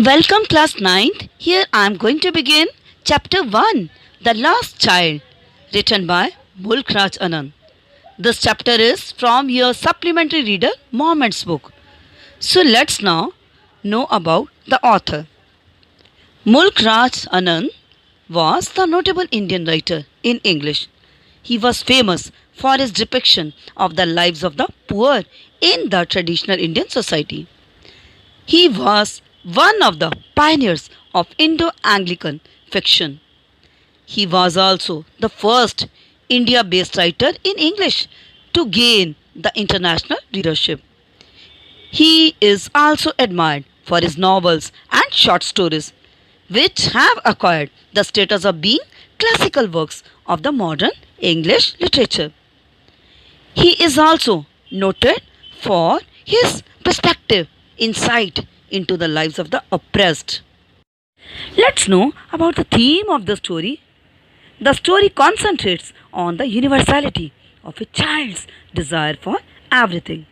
Welcome class 9th. Here I am going to begin chapter 1, The Lost Child, written by Mulk Raj Anand. This chapter is from your supplementary reader Mohammed's book. So let's now know about the author. Mulk Raj Anand was the notable Indian writer in English. He was famous for his depiction of the lives of the poor in the traditional Indian society. He was one of the pioneers of Indo-Anglican fiction. He was also the first India-based writer in English to gain the international readership. He is also admired for his novels and short stories, which have acquired the status of being classical works of the modern English literature. He is also noted for his perspective, insight into the lives of the oppressed. Let's know about the theme of the story. The story concentrates on the universality of a child's desire for everything.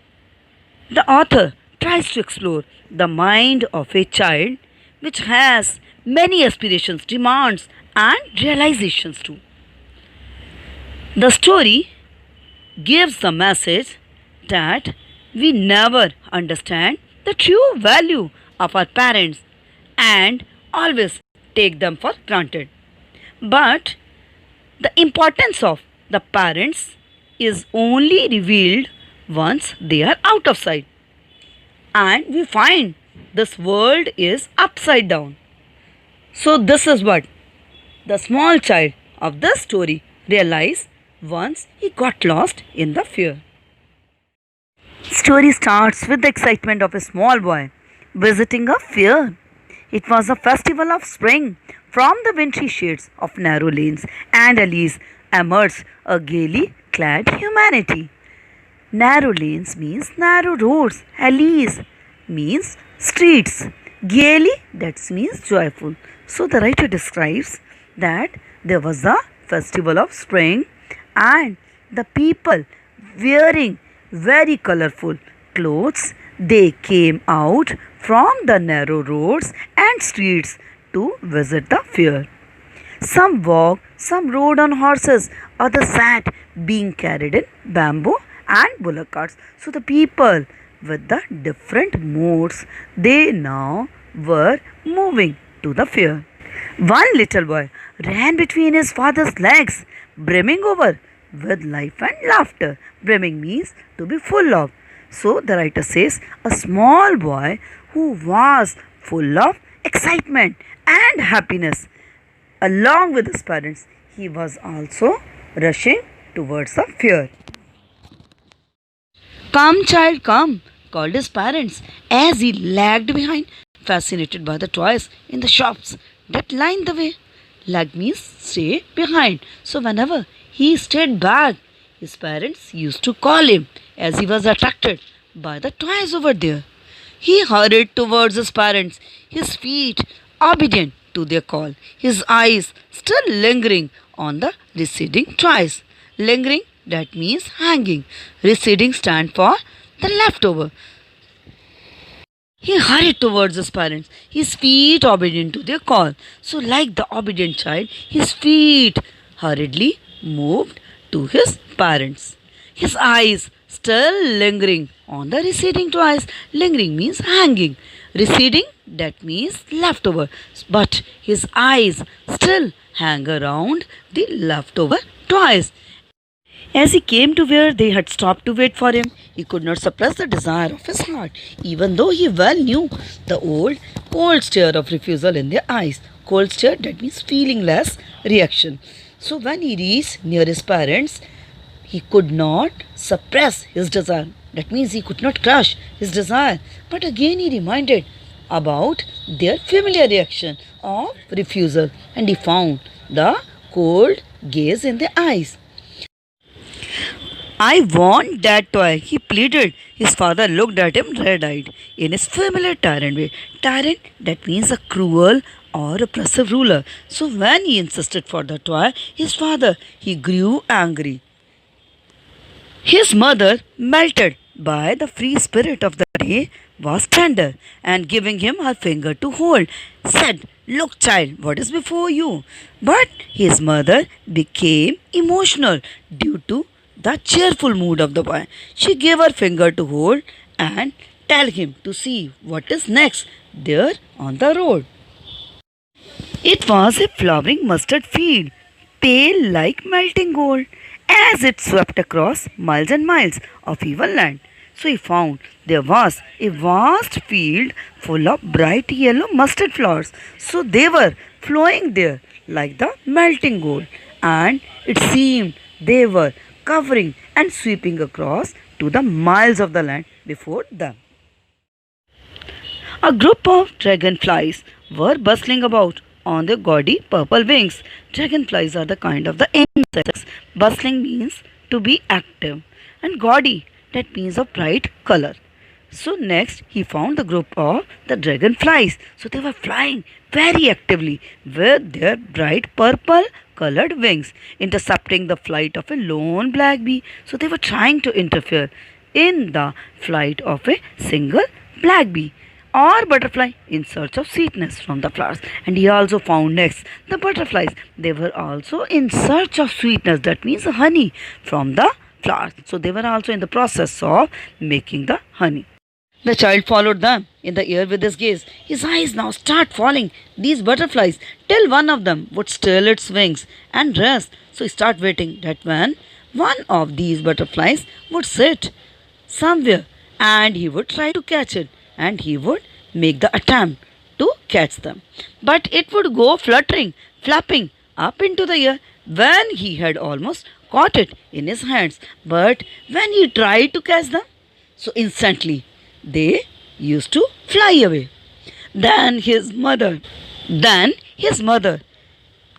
The author tries to explore the mind of a child which has many aspirations, demands, and realizations too. The story gives the message that we never understand the true value of our parents and always take them for granted. But the importance of the parents is only revealed once they are out of sight. And we find this world is upside down. So this is what the small child of this story realized once he got lost in the fear. Story starts with the excitement of a small boy visiting a fair. It was a festival of spring. From the wintry shades of narrow lanes and alleys emerged a gaily clad humanity. Narrow lanes means narrow roads, alleys means streets. Gaily, that means joyful. So the writer describes that there was a festival of spring and the people wearing very colorful clothes, they came out from the narrow roads and streets to visit the fair. Some walked, some rode on horses, others sat being carried in bamboo and bullock carts. So the people with the different modes, they now were moving to the fair. One little boy ran between his father's legs, brimming over with life and laughter. Brimming means to be full of. So the writer says a small boy who was full of excitement and happiness. Along with his parents, he was also rushing towards the fair. Come, child, come, called his parents as he lagged behind, fascinated by the toys in the shops that lined the way. Lag means stay behind. So whenever he stayed back, his parents used to call him as he was attracted by the toys over there. He hurried towards his parents, his feet obedient to their call, his eyes still lingering on the receding toys. Lingering, that means hanging. Receding stand for the leftover. He hurried towards his parents, his feet obedient to their call. So like the obedient child, his feet hurriedly moved to his parents. His eyes still lingering on the receding toys. Lingering means hanging. Receding, that means leftover. But his eyes still hang around the leftover toys. As he came to where they had stopped to wait for him, he could not suppress the desire of his heart, even though he well knew the old, cold stare of refusal in their eyes. Cold stare, that means feelingless reaction. So when he reached near his parents, he could not suppress his desire. That means he could not crush his desire. But again he reminded about their familiar reaction of refusal, and he found the cold gaze in their eyes. I want that toy, he pleaded. His father looked at him red-eyed in his familiar tyrant way. Tyrant, that means a cruel or oppressive ruler. So when he insisted for the toy, his father, he grew angry. His mother melted by the free spirit of the day, was tender, and giving him her finger to hold, said, "Look, child, what is before you?" But his mother became emotional due to the cheerful mood of the boy. She gave her finger to hold and tell him to see what is next there on the road. It was a flowering mustard field, pale like melting gold, as it swept across miles and miles of even land. So he found there was a vast field full of bright yellow mustard flowers. So they were flowing there like the melting gold, and it seemed they were covering and sweeping across to the miles of the land before them. A group of dragonflies were bustling about on their gaudy purple wings. Dragonflies are the kind of the insects. Bustling means to be active, and gaudy, that means of bright color. So next he found the group of the dragonflies. So they were flying very actively with their bright purple colored wings, intercepting the flight of a lone black bee. So they were trying to interfere in the flight of a single black bee or butterfly in search of sweetness from the flowers. And he also found next the butterflies. They were also in search of sweetness, that means honey, from the flowers. So they were also in the process of making the honey. The child followed them in the air with his gaze. His eyes now start following these butterflies till one of them would still its wings and rest. So he start waiting that when one of these butterflies would sit somewhere and he would try to catch it, and he would make the attempt to catch them. But it would go fluttering, flapping up into the air when he had almost caught it in his hands. But when he tried to catch them, so instantly they used to fly away. Then his mother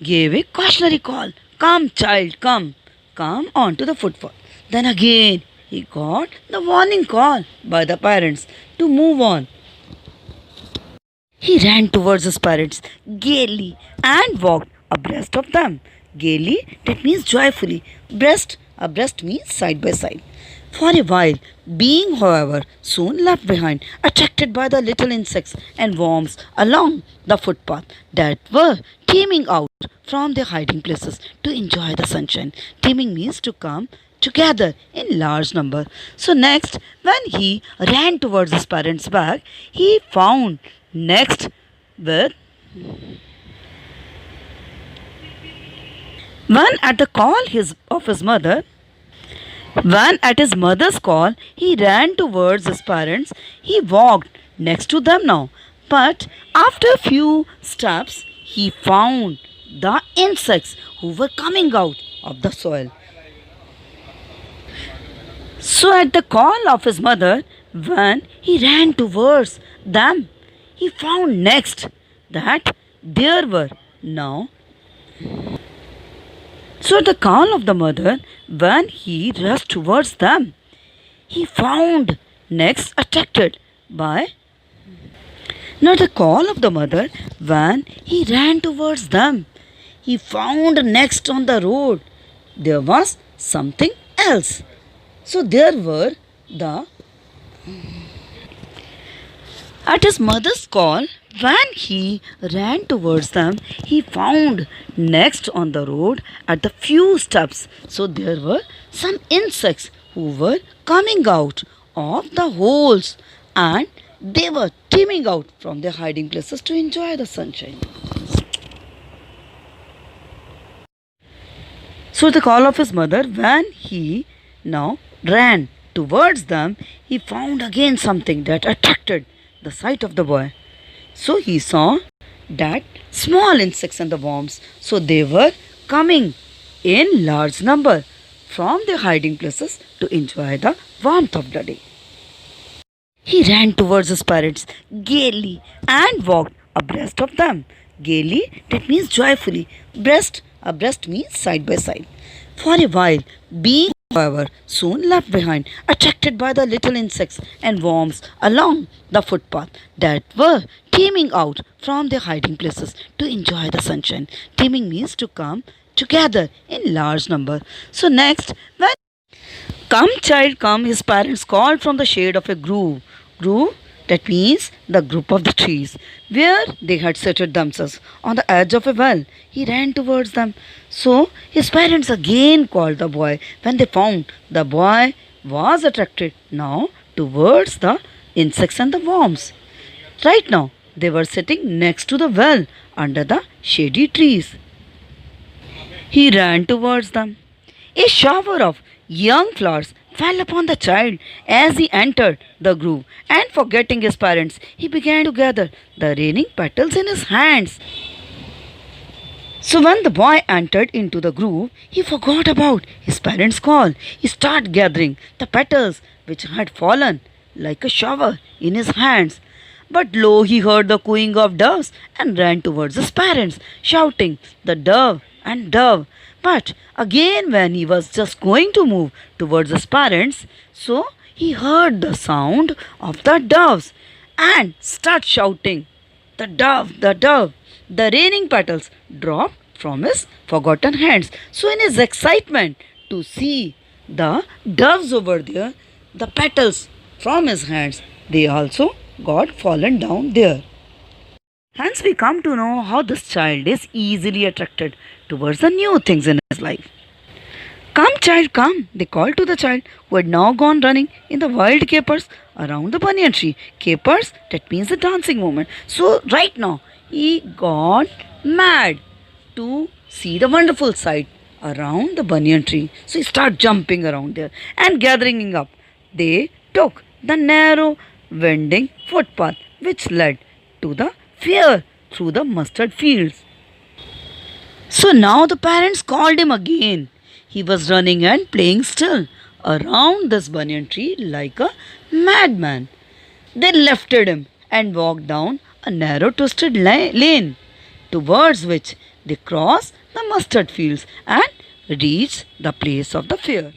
gave a cautionary call. "Come, child, come. Come on to the footpath." Then again he got the warning call by the parents to move on. He ran towards his parents gaily and walked abreast of them. Gaily, that means joyfully. Abreast means side by side. For a while, being, however, soon left behind, attracted by the little insects and worms along the footpath that were teeming out from their hiding places to enjoy the sunshine. Teeming means to come together in large number. So next, when he ran towards his parents' back, he found next with when at the call of his mother. When at his mother's call, he ran towards his parents. He walked next to them now. But after a few steps, he found the insects who were coming out of the soil. So at the call of his mother, when he ran towards them, he found next that there were now. So at the call of the mother, when he rushed towards them, he found next attracted by. Now the call of the mother, when he ran towards them, he found next on the road there was something else. So there were the. At his mother's call, when he ran towards them, he found next on the road at the few steps. So there were some insects who were coming out of the holes, and they were teeming out from their hiding places to enjoy the sunshine. So the call of his mother, when he now ran towards them, he found again something that attracted the sight of the boy. So he saw that small insects and the worms, so they were coming in large number from their hiding places to enjoy the warmth of the day. He ran towards his parents gaily and walked abreast of them. Gaily, that means joyfully. Abreast means side by side. For a while, being, however, soon left behind, attracted by the little insects and worms along the footpath that were teeming out from their hiding places to enjoy the sunshine. Teeming means to come together in large number. So next, Come, child, come, his parents called from the shade of a grove. Grove, that means the group of the trees, where they had seated themselves on the edge of a well. He ran towards them. So his parents again called the boy. When they found the boy was attracted now towards the insects and the worms. Right now, they were sitting next to the well under the shady trees. He ran towards them. A shower of young flowers fell upon the child as he entered the grove, and forgetting his parents, he began to gather the raining petals in his hands. So when the boy entered into the grove, he forgot about his parents' call. He started gathering the petals which had fallen like a shower in his hands. But lo, he heard the cooing of doves and ran towards his parents, shouting, "The dove and dove." But again, when he was just going to move towards his parents, so he heard the sound of the doves and start shouting, "The dove, the dove." The raining petals dropped from his forgotten hands. So, in his excitement to see the doves over there, the petals from his hands, they also got fallen down there. Hence, we come to know how this child is easily attracted towards the new things in his life. Come, child, come, they called to the child who had now gone running in the wild capers around the banyan tree. Capers, that means the dancing movement. So, right now, he got mad to see the wonderful sight around the banyan tree. So, he started jumping around there and gathering up. They took the narrow, winding footpath which led to the fair through the mustard fields. So now the parents called him again. He was running and playing still around this banyan tree like a madman. They lifted him and walked down a narrow twisted lane towards which they crossed the mustard fields and reached the place of the fair.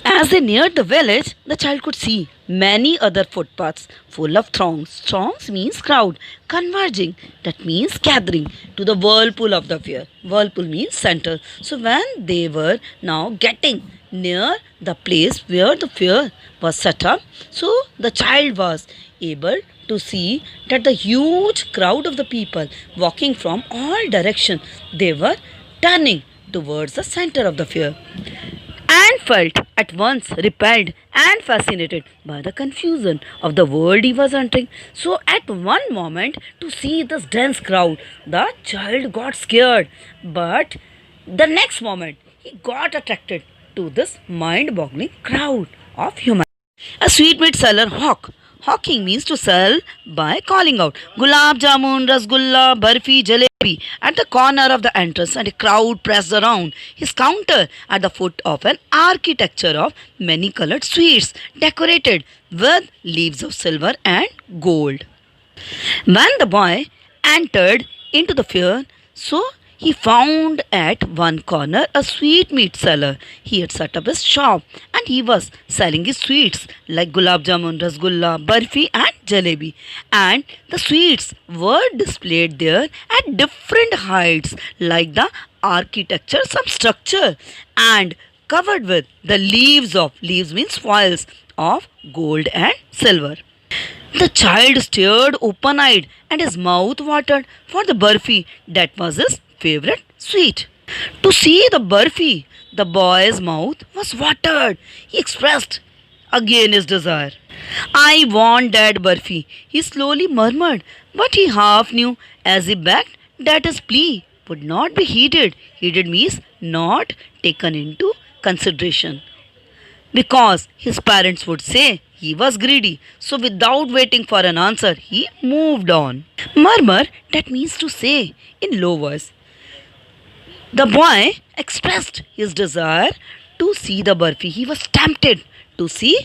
As they neared the village, the child could see many other footpaths full of throngs. Throngs means crowd, converging, that means gathering to the whirlpool of the fair. Whirlpool means center. So when they were now getting near the place where the fair was set up, so the child was able to see that the huge crowd of the people walking from all directions, they were turning towards the center of the fair, and felt at once repelled and fascinated by the confusion of the world he was entering. So, at one moment, to see this dense crowd, the child got scared, but the next moment, he got attracted to this mind boggling crowd of humanity. A sweetmeat seller hawk. Hawking means to sell by calling out gulab jamun, rasgulla, barfi, jalebi at the corner of the entrance, and a crowd pressed around his counter at the foot of an architecture of many colored sweets decorated with leaves of silver and gold. When the boy entered into the fair, so he found at one corner a sweetmeat seller. He had set up his shop and he was selling his sweets like gulab jamun, rasgulla, barfi and jalebi. And the sweets were displayed there at different heights like the architecture, some structure, and covered with the leaves means foils of gold and silver. The child stared open eyed and his mouth watered for the barfi that was his favorite sweet. To see the barfi, the boy's mouth was watered. He expressed again his desire. "I want that barfi," he slowly murmured, but he half knew as he begged that his plea would not be heeded. Heeded means not taken into consideration, because his parents would say he was greedy. So without waiting for an answer, he moved on. Murmur, that means to say in low voice. The boy expressed his desire to see the barfi. He was tempted to see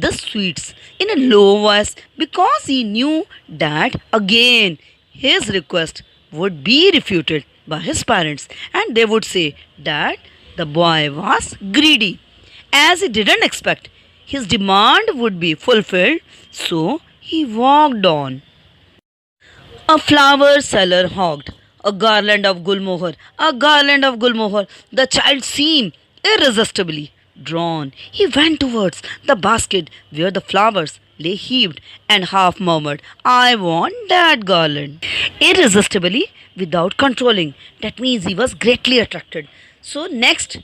the sweets in a low voice because he knew that again his request would be refuted by his parents, and they would say that the boy was greedy. As he didn't expect his demand would be fulfilled, so he walked on. A flower seller hogged a garland of gulmohar, a garland of gulmohar. The child seemed irresistibly Drawn, he went towards the basket where the flowers lay heaped and half murmured, I want that garland. Irresistibly, without controlling. That means he was greatly attracted. So, next,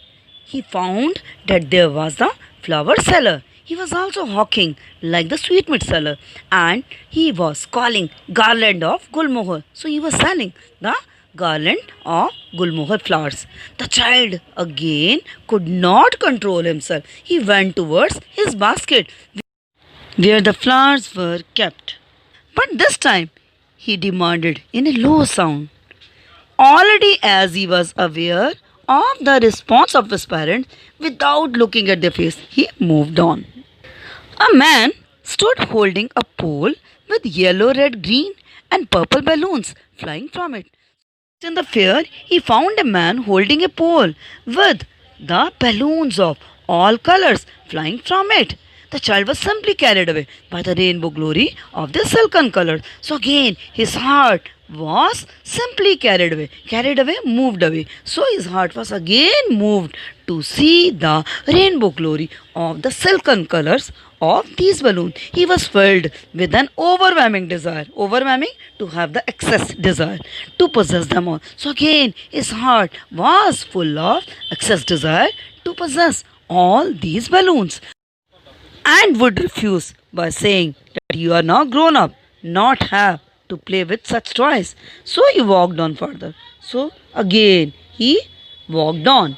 he found that there was the flower seller. He was also hawking like the sweetmeat seller, and he was calling garland of gulmohar. So he was selling the garland of gulmohar flowers. The child again could not control himself. He went towards his basket where the flowers were kept. But this time he demanded in a low sound. Already, as he was aware of the response of his parents, without looking at their face, he moved on. A man stood holding a pole with yellow, red, green, and purple balloons flying from it. In the fair, he found a man holding a pole with the balloons of all colors flying from it. The child was simply carried away by the rainbow glory of the silken colors. So again, his heart was simply carried away, moved away. So his heart was again moved to see the rainbow glory of the silken colors of these balloons. He was filled with an overwhelming to have the excess desire to possess them all. So again, his heart was full of excess desire to possess all these balloons, and would refuse by saying that you are now grown up, not have to play with such toys. So he walked on further. So again he walked on.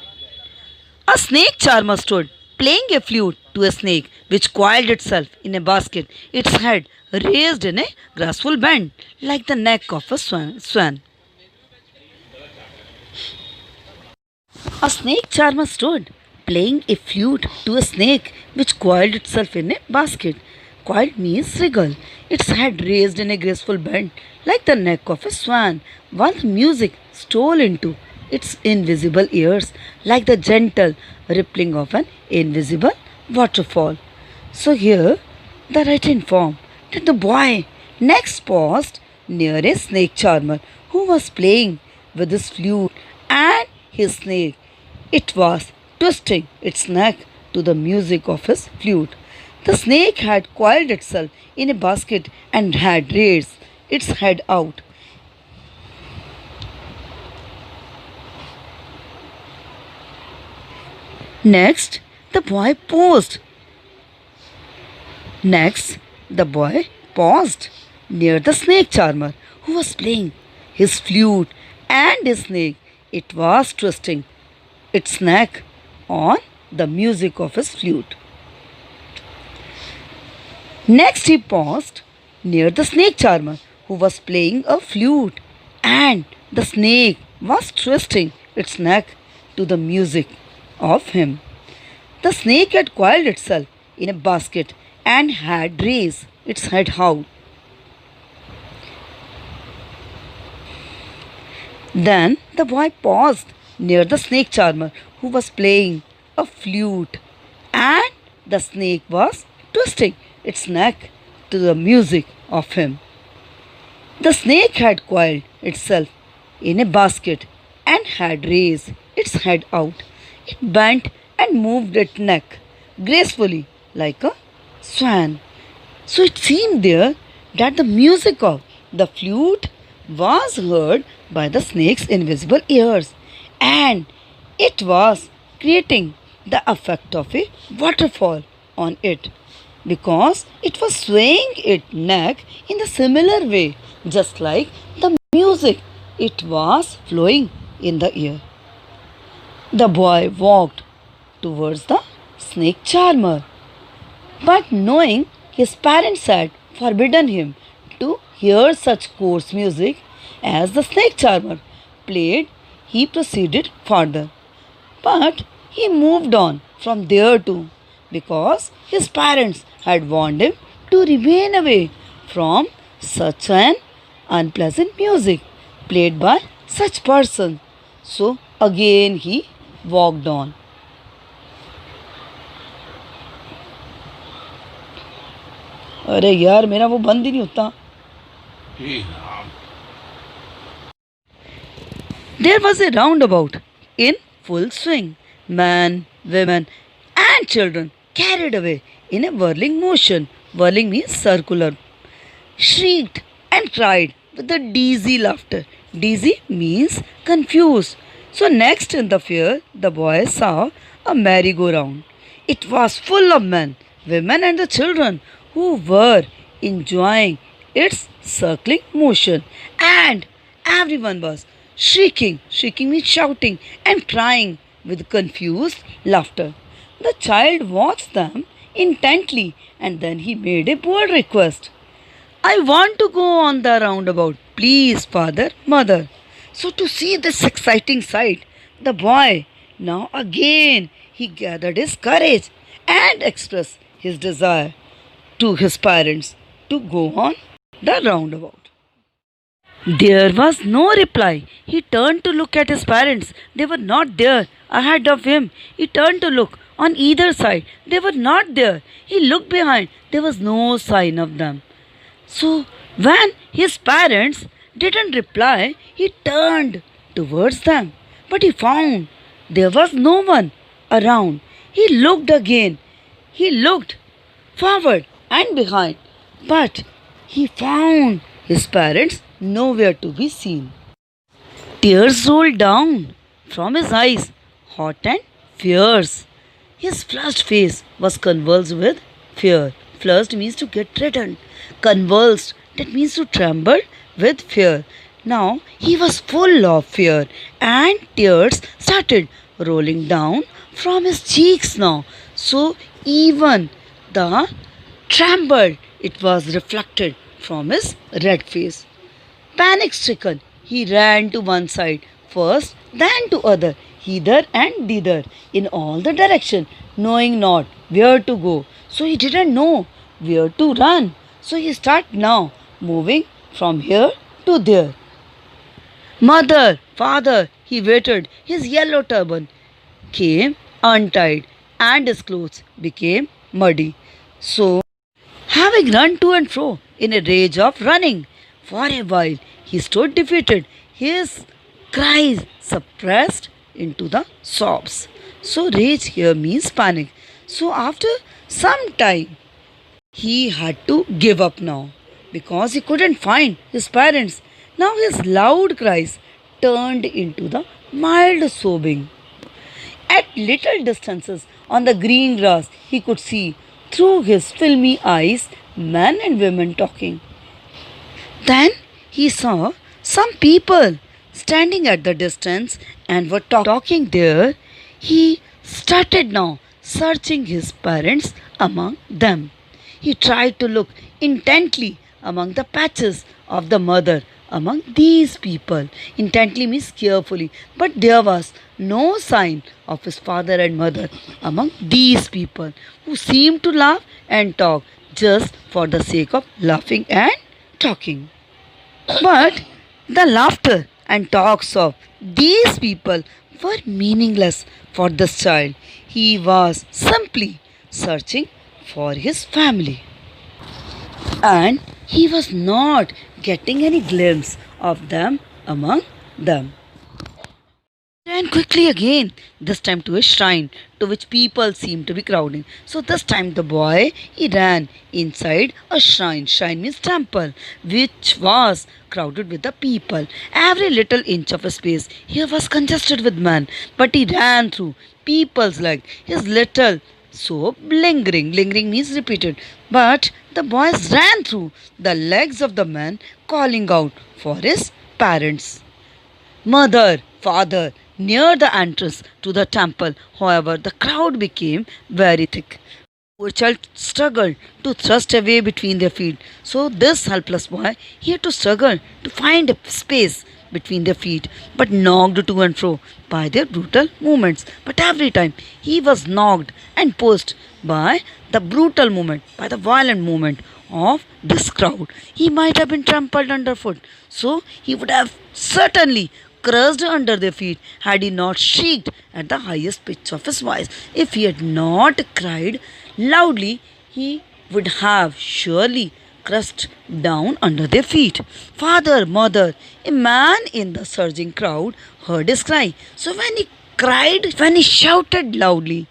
A snake charmer stood playing a flute to a snake which coiled itself in a basket, its head raised in a graceful bend like the neck of a swan. A snake charmer stood playing a flute to a snake which coiled itself in a basket. Coiled means wriggle, its head raised in a graceful bend like the neck of a swan, while the music stole into its invisible ears like the gentle rippling of an invisible waterfall. So here the written form that the boy next paused near a snake charmer who was playing with his flute and his snake. It was twisting its neck to the music of his flute. The snake had coiled itself in a basket and had raised its head out. Next, the boy paused. Near the snake charmer who was playing his flute and his snake. It was twisting its neck on the music of his flute. Next, he paused near the snake charmer who was playing a flute, and the snake was twisting its neck to the music of him. The snake had coiled itself in a basket and had raised its head out. Then the boy paused near the snake charmer who was playing a flute, and the snake was twisting its neck to the music of him. The snake had coiled itself in a basket and had raised its head out. It bent and moved its neck gracefully like a swan. So it seemed there that the music of the flute was heard by the snake's invisible ears, and it was creating the effect of a waterfall on it, because it was swaying its neck in the similar way, just like the music it was flowing in the ear. The boy walked towards the snake charmer, but knowing his parents had forbidden him to hear such coarse music as the snake charmer played, he proceeded further. But he moved on from there too, because his parents had warned him to remain away from such an unpleasant music played by such person. So again he walked on. अरे यार मेरा वो बंद ही नहीं होता. There was a roundabout in full swing. Men, women, and children, carried away in a whirling motion, whirling means circular, shrieked and cried with a dizzy laughter. Dizzy means confused. So, next in the fear, the boy saw a merry-go-round. It was full of men, women, and the children who were enjoying its circling motion, and everyone was shrieking, shrieking means shouting, and crying with confused laughter. The child watched them intently and then he made a bold request. I want to go on the roundabout, please, father, mother. So, to see this exciting sight, the boy now again he gathered his courage and expressed his desire to his parents to go on the roundabout. There was no reply. He turned to look at his parents. They were not there ahead of him. He turned to look on either side. They were not there. He looked behind. There was no sign of them. So, when his parents didn't reply, he turned towards them. But he found there was no one around. He looked again. He looked forward and behind. But he found his parents nowhere to be seen. Tears rolled down from his eyes, hot and fierce. His flushed face was convulsed with fear. Flushed means to get reddened. Convulsed, that means to tremble with fear. Now he was full of fear and tears started rolling down from his cheeks now. So even the trembled, it was reflected from his red face. Panic stricken, he ran to one side first, then to other, hither and thither, in all the direction, knowing not where to go. So he didn't know where to run. So he started now moving from here to there. Mother, father, he waited. His yellow turban came untied and his clothes became muddy. So, having run to and fro in a rage of running for a while, he stood defeated, his cries suppressed into the sobs. So, rage here means panic. So, after some time, he had to give up now because he couldn't find his parents. Now, his loud cries turned into the mild sobbing. At little distances on the green grass, he could see through his filmy eyes men and women talking. Then he saw some people standing at the distance and were talking there. He started now searching his parents among them. He tried to look intently among the patches of the mother among these people. Intently means carefully, but there was no sign of his father and mother among these people who seemed to laugh and talk just for the sake of laughing and talking. But the laughter and talks of these people were meaningless for this child. He was simply searching for his family. And he was not getting any glimpse of them among them. Ran quickly again, this time to a shrine to which people seemed to be crowding. So this time the boy, he ran inside a shrine. Shrine means temple, which was crowded with the people. Every little inch of a space here was congested with men, but he ran through people's leg. His little soap lingering means repeated. But the boys ran through the legs of the man, calling out for his parents. Mother, father, near the entrance to the temple, however, the crowd became very thick. Poor child struggled to thrust away between their feet. So this helpless boy, he had to struggle to find a space between their feet, but knocked to and fro by their brutal movements. But every time he was knocked and pushed by the brutal movement, by the violent movement of this crowd, he might have been trampled underfoot. So he would have certainly crushed under their feet had he not shrieked at the highest pitch of his voice. If he had not cried loudly, he would have surely crushed down under their feet. Father, mother, a man in the surging crowd heard his cry. So when he cried, when he shouted loudly,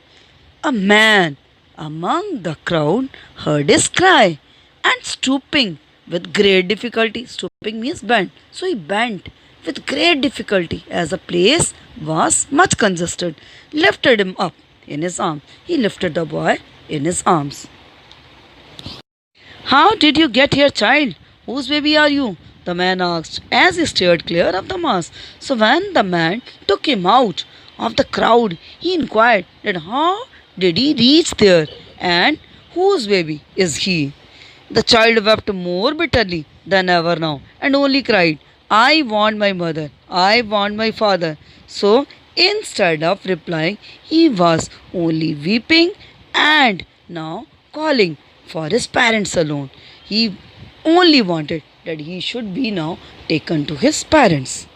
A man among the crowd heard his cry and stooping with great difficulty. Stooping means bent. So he bent with great difficulty as the place was much congested. Lifted him up in his arms. He lifted the boy in his arms. How did you get here, child? Whose baby are you? The man asked as he steered clear of the mass. So when the man took him out of the crowd, he inquired that how did he reach there and whose baby is he? The child wept more bitterly than ever now and only cried, I want my mother, I want my father. So instead of replying, he was only weeping and now calling for his parents alone. He only wanted that he should be now taken to his parents.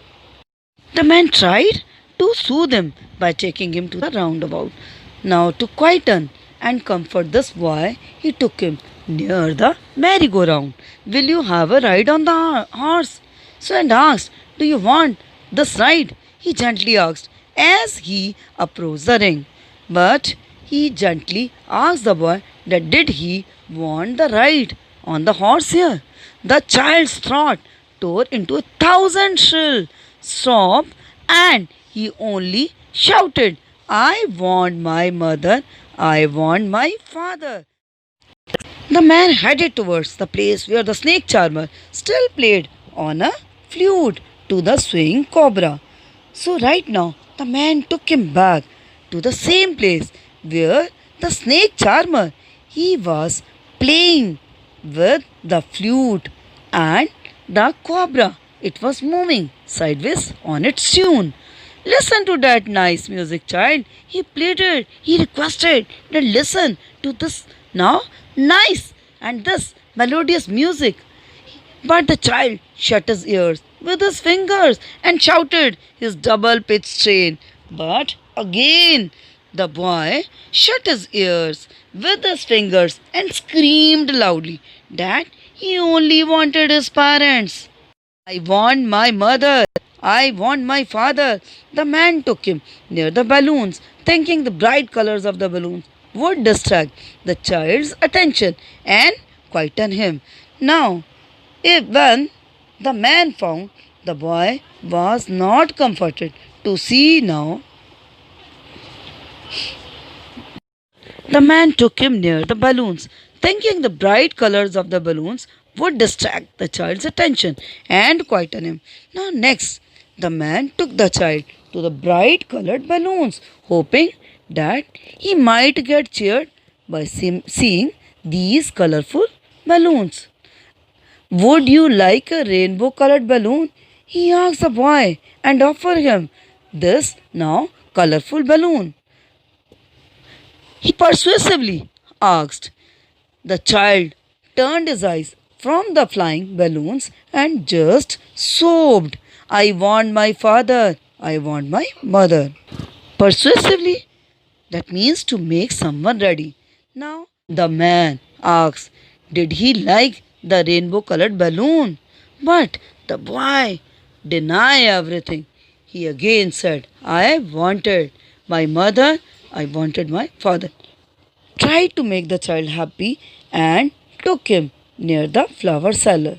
The man tried to soothe him by taking him to the roundabout. Now, to quieten and comfort this boy, he took him near the merry-go-round. Will you have a ride on the horse? So and asked, do you want this ride? He gently asked as he approached the ring. But he gently asked the boy that did he want the ride on the horse here. The child's throat tore into 1,000 shrill sobs and he only shouted, I want my mother, I want my father. The man headed towards the place where the snake charmer still played on a flute to the swinging cobra. So, right now, the man took him back to the same place where the snake charmer he was playing with the flute and the cobra. It was moving sideways on its tune. Listen to that nice music, child. He pleaded, he requested that listen to this now nice and this melodious music. But the child shut his ears with his fingers and shouted his double pitched strain. But again, the boy shut his ears with his fingers and screamed loudly that he only wanted his parents. I want my mother. I want my father. The man took him near the balloons, thinking the bright colors of the balloons would distract the child's attention and quieten him. Now, when the man found the boy was not comforted to see now, the man took him near the balloons, thinking the bright colors of the balloons would distract the child's attention and quieten him. Now, next, the man took the child to the bright colored balloons, hoping that he might get cheered by seeing these colorful balloons. Would you like a rainbow colored balloon? He asked the boy and offered him this now colorful balloon. He persuasively asked. The child turned his eyes from the flying balloons and just sobbed, I want my father, I want my mother. Persuasively, that means to make someone ready. Now, the man asked, did he like the rainbow colored balloon? But the boy denied everything. He again said, I wanted my mother, I wanted my father. Tried to make the child happy and took him near the flower cellar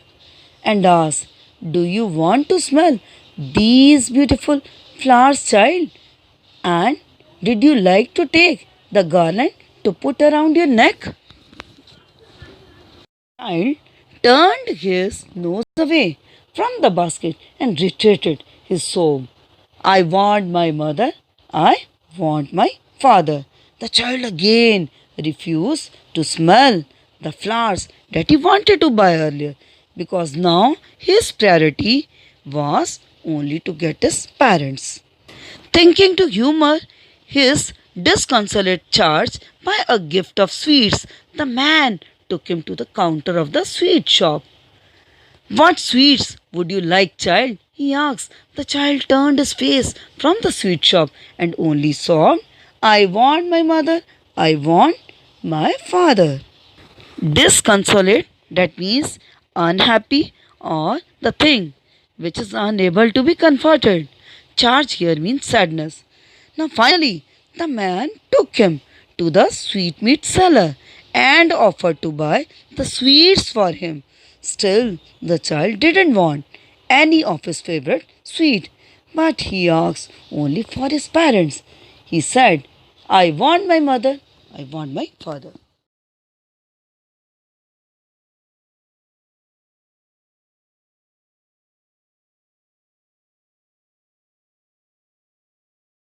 and asked, do you want to smell these beautiful flowers, child? And did you like to take the garland to put around your neck? Child turned his nose away from the basket and retreated his sob. I want my mother, I want my father. The child again refused to smell the flowers that he wanted to buy earlier because now his priority was only to get his parents. Thinking to humor his disconsolate charge by a gift of sweets, the man took him to the counter of the sweet shop. What sweets would you like, child? He asked. The child turned his face from the sweet shop and only sobbed, I want my mother, I want my father. Disconsolate, that means unhappy or the thing which is unable to be comforted. Charge here means sadness. Now finally, the man took him to the sweetmeat seller and offered to buy the sweets for him. Still, the child didn't want any of his favorite sweet, but he asked only for his parents. He said, I want my mother, I want my father.